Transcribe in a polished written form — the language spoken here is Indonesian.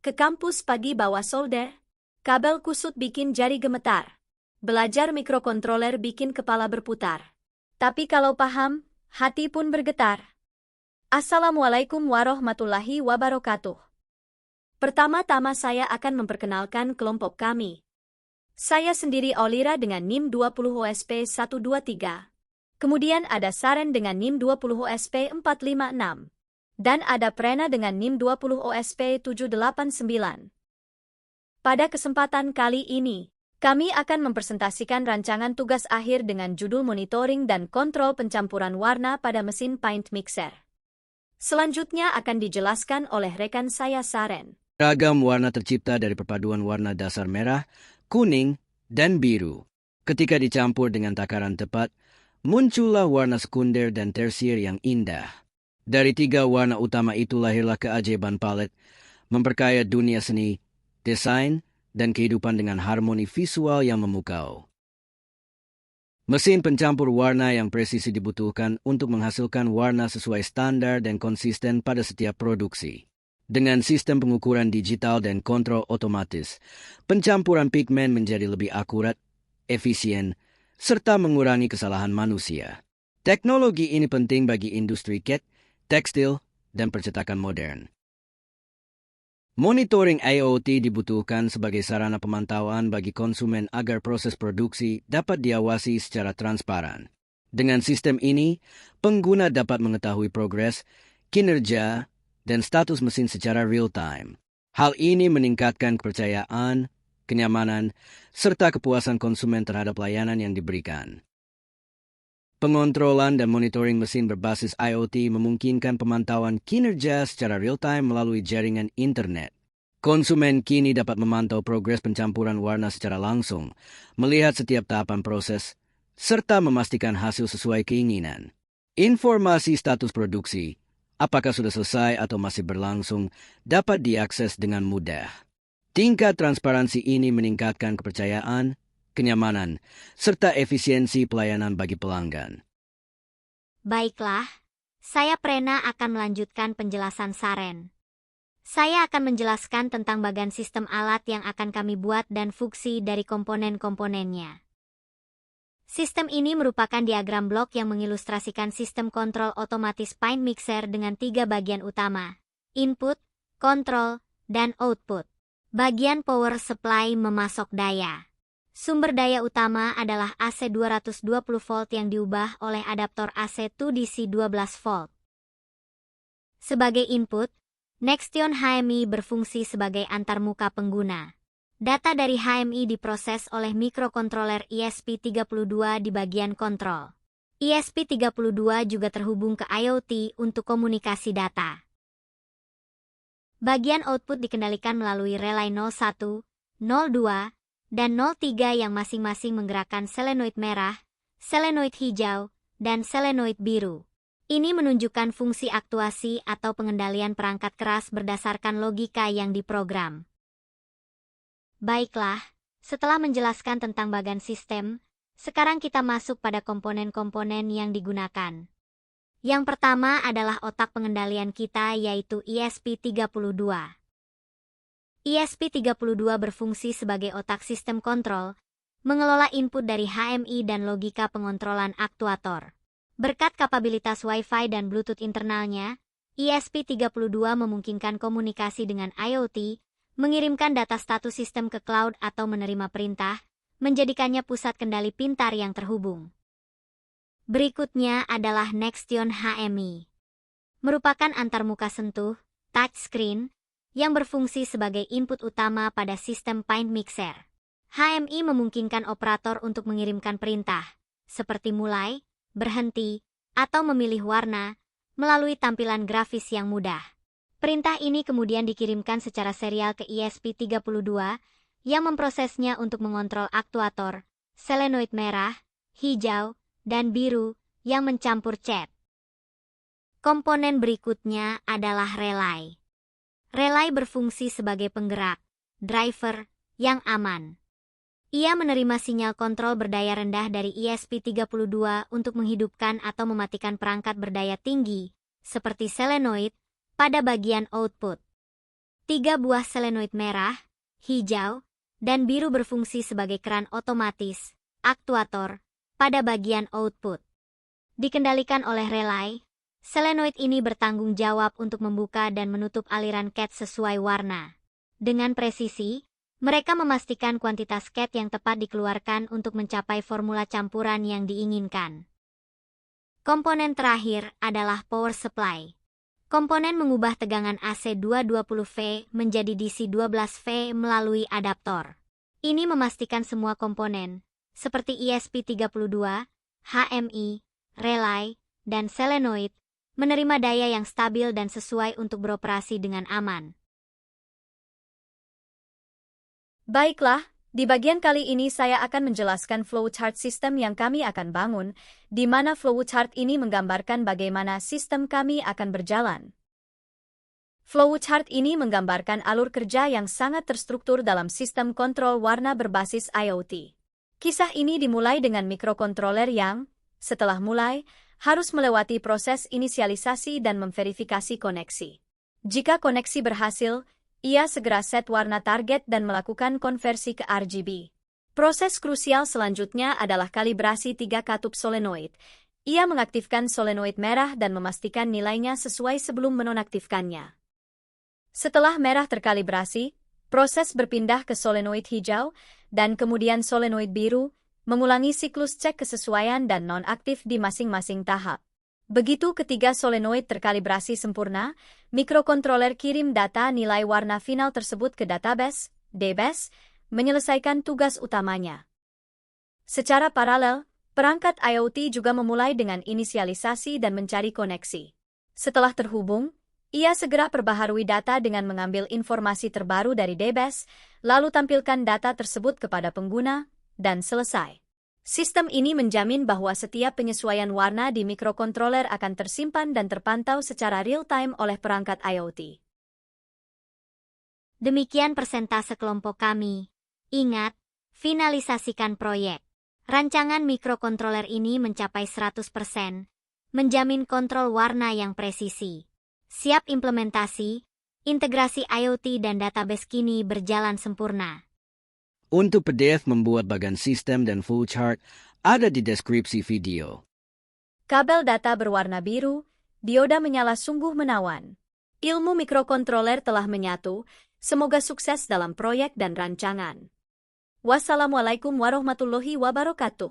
Ke kampus pagi bawa solder. Kabel kusut bikin jari gemetar. Belajar mikrokontroler bikin kepala berputar. Tapi kalau paham, hati pun bergetar. Assalamualaikum warahmatullahi wabarakatuh. Pertama-tama saya akan memperkenalkan kelompok kami. Saya sendiri Olira dengan NIM 20 OSP 123. Kemudian ada Saren dengan NIM 20 OSP 456. Dan ada Prena dengan NIM 20 OSP 789. Pada kesempatan kali ini, kami akan mempresentasikan rancangan tugas akhir dengan judul monitoring dan kontrol pencampuran warna pada mesin paint mixer. Selanjutnya akan dijelaskan oleh rekan saya Saren. Ragam warna tercipta dari perpaduan warna dasar merah, kuning, dan biru. Ketika dicampur dengan takaran tepat, muncullah warna sekunder dan tersier yang indah. Dari tiga warna utama itu lahirlah keajaiban palet, memperkaya dunia seni, desain, dan kehidupan dengan harmoni visual yang memukau. Mesin pencampur warna yang presisi dibutuhkan untuk menghasilkan warna sesuai standar dan konsisten pada setiap produksi. Dengan sistem pengukuran digital dan kontrol otomatis, pencampuran pigmen menjadi lebih akurat, efisien, serta mengurangi kesalahan manusia. Teknologi ini penting bagi industri cat, tekstil, dan percetakan modern. Monitoring IoT dibutuhkan sebagai sarana pemantauan bagi konsumen agar proses produksi dapat diawasi secara transparan. Dengan sistem ini, pengguna dapat mengetahui progres, kinerja, dan status mesin secara real-time. Hal ini meningkatkan kepercayaan, kenyamanan, serta kepuasan konsumen terhadap layanan yang diberikan. Pengontrolan dan monitoring mesin berbasis IoT memungkinkan pemantauan kinerja secara real-time melalui jaringan internet. Konsumen kini dapat memantau progres pencampuran warna secara langsung, melihat setiap tahapan proses, serta memastikan hasil sesuai keinginan. Informasi status produksi, apakah sudah selesai atau masih berlangsung, dapat diakses dengan mudah. Tingkat transparansi ini meningkatkan kepercayaan, kenyamanan, serta efisiensi pelayanan bagi pelanggan. Baiklah, saya Prena akan melanjutkan penjelasan Saren. Saya akan menjelaskan tentang bagian sistem alat yang akan kami buat dan fungsi dari komponen-komponennya. Sistem ini merupakan diagram blok yang mengilustrasikan sistem kontrol otomatis paint mixer dengan tiga bagian utama, input, kontrol, dan output. Bagian power supply memasok daya. Sumber daya utama adalah AC 220 volt yang diubah oleh adaptor AC to DC 12 volt. Sebagai input, Nextion HMI berfungsi sebagai antarmuka pengguna. Data dari HMI diproses oleh mikrokontroler ESP32 di bagian kontrol. ESP32 juga terhubung ke IoT untuk komunikasi data. Bagian output dikendalikan melalui relay 01, 02, dan 03 yang masing-masing menggerakkan selenoid merah, selenoid hijau, dan selenoid biru. Ini menunjukkan fungsi aktuasi atau pengendalian perangkat keras berdasarkan logika yang diprogram. Baiklah, setelah menjelaskan tentang bagian sistem, sekarang kita masuk pada komponen-komponen yang digunakan. Yang pertama adalah otak pengendalian kita yaitu ESP32. ESP32 berfungsi sebagai otak sistem kontrol, mengelola input dari HMI dan logika pengontrolan aktuator. Berkat kapabilitas Wi-Fi dan Bluetooth internalnya, ESP32 memungkinkan komunikasi dengan IoT, mengirimkan data status sistem ke cloud atau menerima perintah, menjadikannya pusat kendali pintar yang terhubung. Berikutnya adalah Nextion HMI. Merupakan antarmuka sentuh, touchscreen, yang berfungsi sebagai input utama pada sistem paint mixer. HMI memungkinkan operator untuk mengirimkan perintah, seperti mulai, berhenti, atau memilih warna, melalui tampilan grafis yang mudah. Perintah ini kemudian dikirimkan secara serial ke ESP32, yang memprosesnya untuk mengontrol aktuator, selenoid merah, hijau, dan biru, yang mencampur cat. Komponen berikutnya adalah relay. Relay berfungsi sebagai penggerak, driver, yang aman. Ia menerima sinyal kontrol berdaya rendah dari ESP32 untuk menghidupkan atau mematikan perangkat berdaya tinggi, seperti selenoid, pada bagian output. 3 buah solenoid merah, hijau, dan biru berfungsi sebagai keran otomatis, aktuator, pada bagian output. Dikendalikan oleh relay, solenoid ini bertanggung jawab untuk membuka dan menutup aliran cat sesuai warna. Dengan presisi, mereka memastikan kuantitas cat yang tepat dikeluarkan untuk mencapai formula campuran yang diinginkan. Komponen terakhir adalah power supply. Komponen mengubah tegangan AC 220V menjadi DC 12V melalui adaptor. Ini memastikan semua komponen, seperti ESP32, HMI, relay, dan solenoid, menerima daya yang stabil dan sesuai untuk beroperasi dengan aman. Baiklah, di bagian kali ini saya akan menjelaskan flowchart sistem yang kami akan bangun, di mana flowchart ini menggambarkan bagaimana sistem kami akan berjalan. Flowchart ini menggambarkan alur kerja yang sangat terstruktur dalam sistem kontrol warna berbasis IoT. Kisah ini dimulai dengan mikrokontroler yang, setelah mulai, harus melewati proses inisialisasi dan memverifikasi koneksi. Jika koneksi berhasil, ia segera set warna target dan melakukan konversi ke RGB. Proses krusial selanjutnya adalah kalibrasi 3 katup solenoid. Ia mengaktifkan solenoid merah dan memastikan nilainya sesuai sebelum menonaktifkannya. Setelah merah terkalibrasi, proses berpindah ke solenoid hijau, dan kemudian solenoid biru, mengulangi siklus cek kesesuaian dan nonaktif di masing-masing tahap. Begitu ketiga solenoid terkalibrasi sempurna, mikrokontroler kirim data nilai warna final tersebut ke database, DBAS, menyelesaikan tugas utamanya. Secara paralel, perangkat IoT juga memulai dengan inisialisasi dan mencari koneksi. Setelah terhubung, ia segera perbaharui data dengan mengambil informasi terbaru dari DBAS, lalu tampilkan data tersebut kepada pengguna, dan selesai. Sistem ini menjamin bahwa setiap penyesuaian warna di mikrokontroler akan tersimpan dan terpantau secara real-time oleh perangkat IoT. Demikian persentase kelompok kami. Ingat, finalisasikan proyek. Rancangan mikrokontroler ini mencapai 100%, menjamin kontrol warna yang presisi. Siap implementasi, integrasi IoT dan database kini berjalan sempurna. Untuk PDF membuat bagan sistem dan flowchart ada di deskripsi video. Kabel data berwarna biru, dioda menyala sungguh menawan. Ilmu mikrokontroler telah menyatu, semoga sukses dalam proyek dan rancangan. Wassalamualaikum warahmatullahi wabarakatuh.